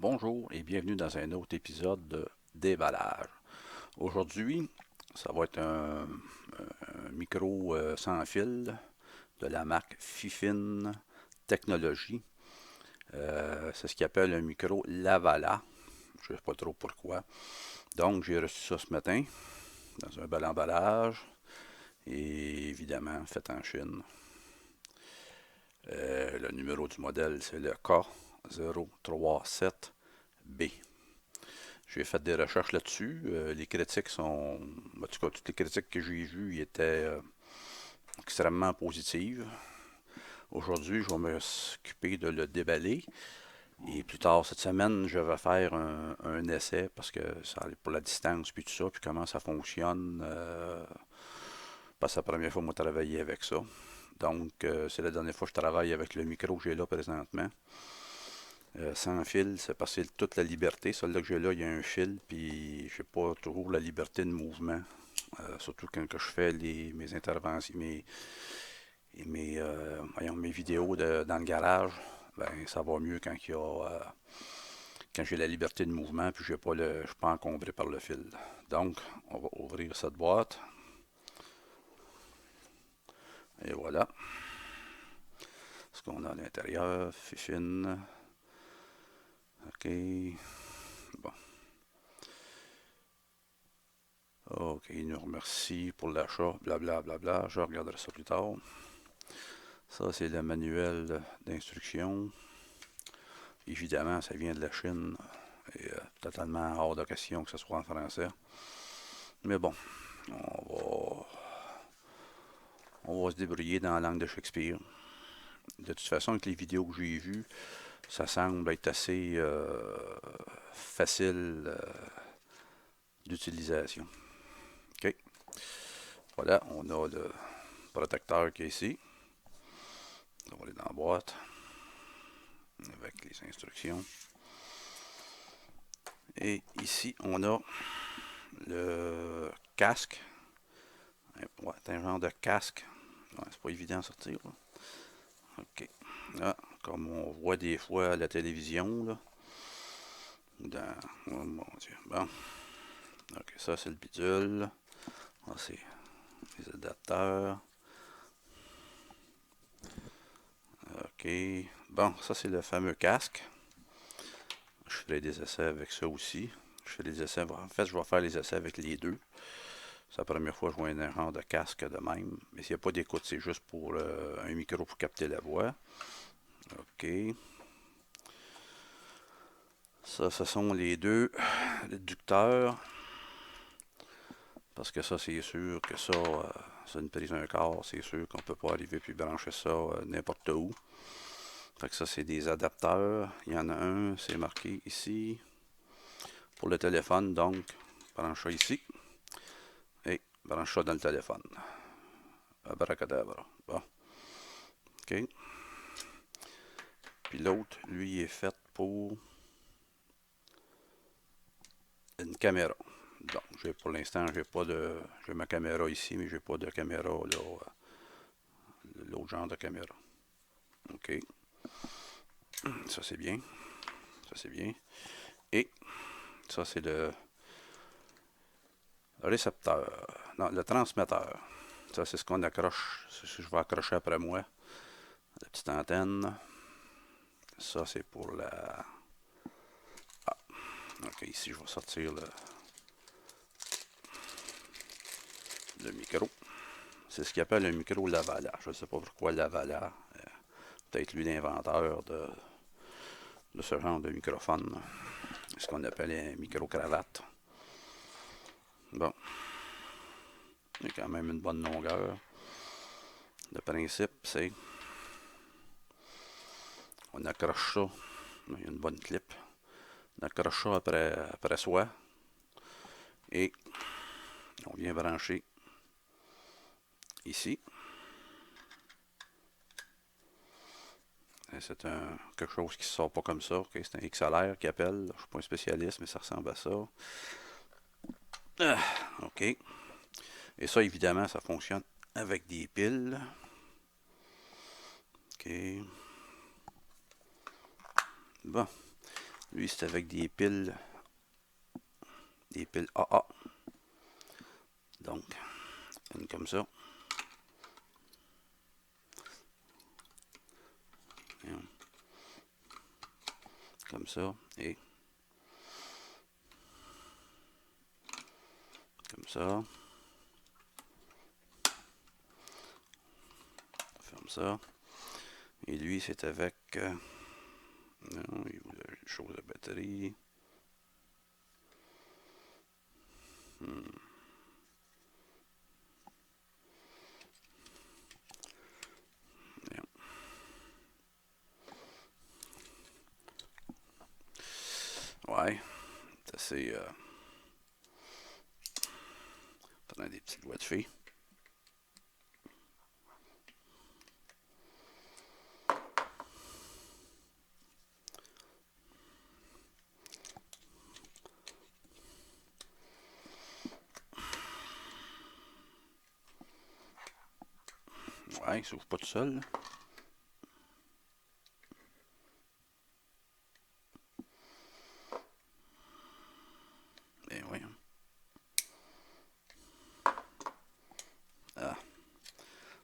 Bonjour et bienvenue dans un autre épisode de Déballage. Aujourd'hui, ça va être un micro sans fil de la marque Fifine Technologies. C'est ce qu'ils appelle un micro Lavala. Je ne sais pas trop pourquoi. Donc, j'ai reçu ça ce matin dans un bel emballage et évidemment fait en Chine. Le numéro du modèle, c'est le K037B. J'ai fait des recherches là-dessus. Les critiques sont. En tout cas, toutes les critiques que j'ai vues étaient extrêmement positives. Aujourd'hui, je vais m'occuper de le déballer. Et plus tard cette semaine, je vais faire un essai parce que ça pour la distance puis tout ça, puis comment ça fonctionne. Parce que c'est la première fois que je travailler avec ça. Donc, c'est la dernière fois que je travaille avec le micro que j'ai là présentement. Sans fil, c'est parce que c'est toute la liberté. Celui-là que j'ai là, il y a un fil, puis j'ai pas toujours la liberté de mouvement. Surtout quand que je fais mes interventions, mes vidéos dans le garage, ben ça va mieux quand j'ai la liberté de mouvement, puis je suis pas encombré par le fil. Donc, on va ouvrir cette boîte. Et voilà ce qu'on a à l'intérieur. Fifine. OK. Bon. OK, il nous remercie pour l'achat, blablabla. Bla, bla. Je regarderai ça plus tard. Ça, c'est le manuel d'instruction. Évidemment, ça vient de la Chine. Et totalement hors de question que ce soit en français. Mais bon, on on va se débrouiller dans la langue de Shakespeare. De toute façon, avec les vidéos que j'ai vues, ça semble être assez facile d'utilisation. OK. Voilà, on a le protecteur qui est ici. On va aller dans la boîte avec les instructions. Et ici, on a le casque. Ouais, c'est un genre de casque. Ouais, c'est pas évident à sortir. Là. OK. Là, comme on voit des fois à la télévision, là. Oh mon Dieu. Bon. OK, ça, c'est le bidule. Là, c'est les adapteurs. OK. Bon, ça, c'est le fameux casque. Je ferai des essais avec ça aussi. Je fais des essais. En fait, je vais faire les essais avec les deux. C'est la première fois que je vois un genre de casque de même. Mais s'il n'y a pas d'écoute, c'est juste pour un micro pour capter la voix. OK. Ça, ce sont les deux réducteurs. Parce que ça, c'est sûr que ça, c'est une prise d'un corps. C'est sûr qu'on ne peut pas arriver puis brancher ça n'importe où. Fait que ça, c'est des adapteurs. Il y en a un, c'est marqué ici. Pour le téléphone, donc, branche ça ici. Et branche ça dans le téléphone. Abracadabra. Bon. OK. Puis l'autre, lui, est fait pour une caméra. Donc, pour l'instant, j'ai ma caméra ici, mais j'ai pas de caméra là, l'autre genre de caméra. OK. Ça c'est bien. Ça c'est bien. Et ça c'est le récepteur. Non, le transmetteur. Ça c'est ce qu'on accroche. C'est ce que je vais accrocher après moi. La petite antenne. Ça c'est pour la. Ah. OK, ici je vais sortir le micro. C'est ce qu'il appelle un micro Lavala. Je ne sais pas pourquoi Lavala. Peut-être lui l'inventeur de ce genre de microphone. Ce qu'on appelle un micro-cravate. Bon. Il y a quand même une bonne longueur. Le principe, c'est on accroche ça. Il y a une bonne clip. On accroche ça après soi. Et on vient brancher ici. C'est quelque chose qui ne sort pas comme ça. Okay? C'est un XLR qui appelle. Je ne suis pas un spécialiste, mais ça ressemble à ça. Ah, OK. Et ça, évidemment, ça fonctionne avec des piles. OK. Bon. Lui, c'est avec des piles AA. Donc, une comme ça. Comme ça. Et comme ça. Ferme ça. Et lui, c'est avec... non, il voulait une chose de batterie. Ouais, c'est assez... prenant des petits doigts de fée. Ouais, il s'ouvre pas tout seul. Ben oui. Ah,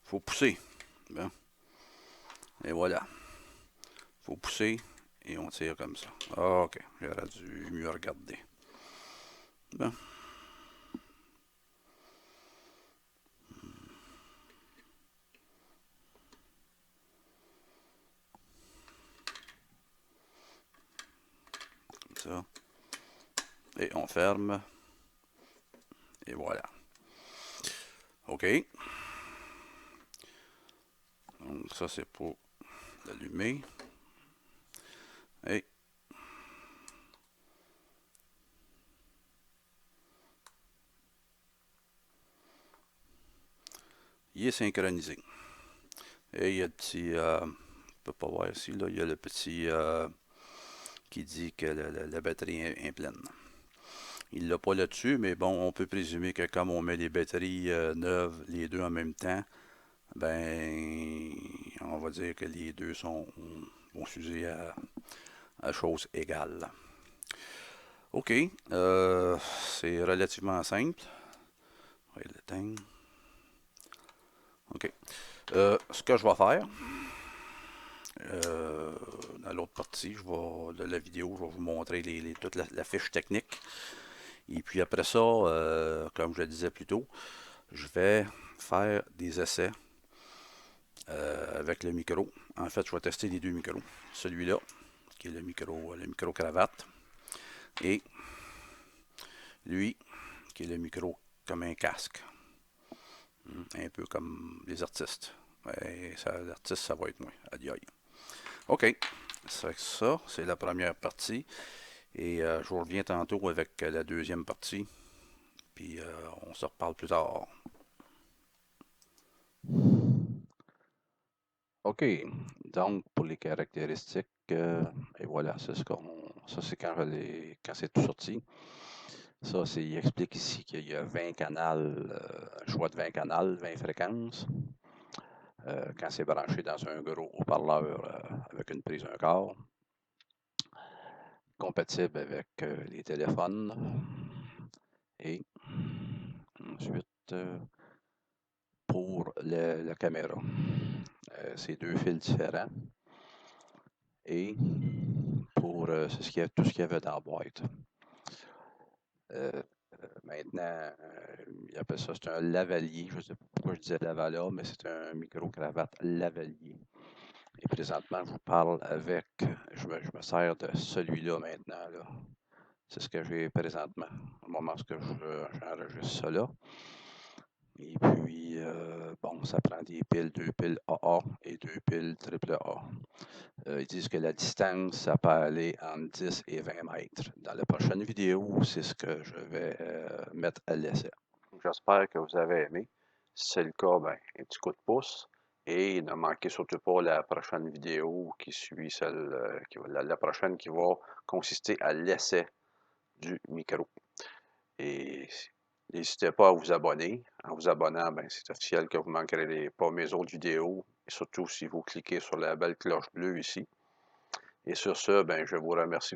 faut pousser. Bon. Et voilà. Faut pousser et on tire comme ça. Ah, ok, j'aurais dû mieux regarder. Bon. Comme ça. Et on ferme. Et voilà. OK. Donc ça, c'est pour l'allumer. Et il est synchronisé. Et il y a le petit... on peut pas voir ici, là. Il y a le petit qui dit que la batterie est pleine. Il l'a pas là-dessus, mais bon, on peut présumer que comme on met les batteries neuves, les deux en même temps, ben, on va dire que les deux vont s'user à choses égales. OK, c'est relativement simple. On va l'éteindre. OK. Ce que je vais faire, dans l'autre partie de la vidéo, je vais vous montrer toute la fiche technique. Et puis après ça, comme je le disais plus tôt, je vais faire des essais avec le micro. En fait, je vais tester les deux micros. Celui-là, qui est le micro cravate, et lui, qui est le micro comme un casque. Un peu comme les artistes. Mais l'artiste, ça va être moins. Aïe aïe. OK. Ça, c'est la première partie. Et je vous reviens tantôt avec la deuxième partie. Puis on se reparle plus tard. OK. Donc, pour les caractéristiques, et voilà, ça c'est quand c'est tout sorti. Ça, il explique ici qu'il y a 20 canals, un choix de 20 canals, 20 fréquences. Quand c'est branché dans un gros haut-parleur avec une prise 1 quart. Compatible avec les téléphones. Et ensuite, pour la caméra, c'est deux fils différents. Et pour tout ce qu'il y avait dans la boîte. Maintenant, il appelle ça, c'est un lavalier. Je ne sais pas pourquoi je disais lavalier, mais c'est un micro-cravate lavalier. Et présentement, je vous parle avec, je me sers de celui-là maintenant. Là. C'est ce que j'ai présentement, au moment où j'enregistre ça là. Et puis, bon, ça prend des piles, deux piles AA et deux piles AAA. Ils disent que la distance, ça peut aller entre 10 et 20 mètres. Dans la prochaine vidéo, c'est ce que je vais mettre à l'essai. J'espère que vous avez aimé. Si c'est le cas, ben, un petit coup de pouce. Et ne manquez surtout pas la prochaine vidéo qui suit la prochaine qui va consister à l'essai du micro. Et n'hésitez pas à vous abonner. En vous abonnant, ben, c'est officiel que vous ne manquerez pas mes autres vidéos. Et surtout si vous cliquez sur la belle cloche bleue ici. Et sur ce, ben, je vous remercie.